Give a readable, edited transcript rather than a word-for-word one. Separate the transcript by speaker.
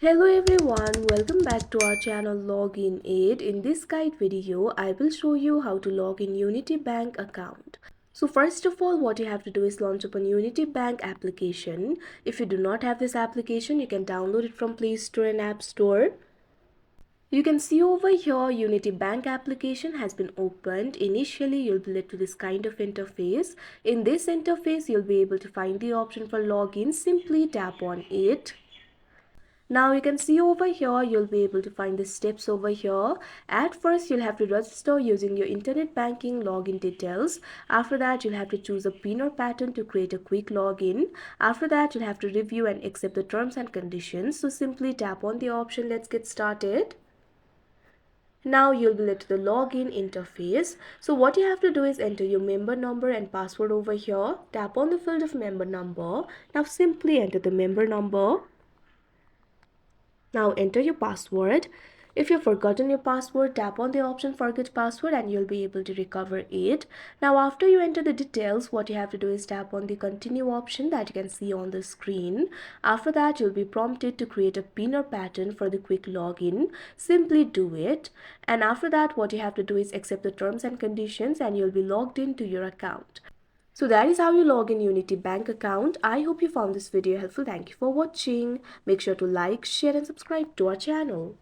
Speaker 1: Hello everyone, welcome back to our channel Login Aid. In this guide video, I will show you how to log in Unity Bank account. So first of all, what you have to do is launch up a Unity Bank application. If you do not have this application, you can download it from Play Store and App Store. You can see over here Unity Bank application has been opened. Initially, you'll be led to this kind of interface. In this interface, you'll be able to find the option for login. Simply tap on it. Now you can see over here, you'll be able to find the steps over here. At first, you'll have to register using your internet banking login details. After that, you'll have to choose a PIN or pattern to create a quick login. After that, you'll have to review and accept the terms and conditions. So simply tap on the option. Let's get started. Now you'll be led to the login interface. So what you have to do is enter your member number and password over here. Tap on the field of member number. Now simply enter the member number. Now enter your password. If you've forgotten your password, tap on the option forget password and you'll be able to recover it. Now after you enter the details, what you have to do is tap on the continue option that you can see on the screen. After that, you'll be prompted to create a PIN or pattern for the quick login. Simply do it. And after that, what you have to do is accept the terms and conditions and you'll be logged into your account. So that is how you log in Unity Bank account. I hope you found this video helpful. Thank you for watching. Make sure to like, share and subscribe to our channel.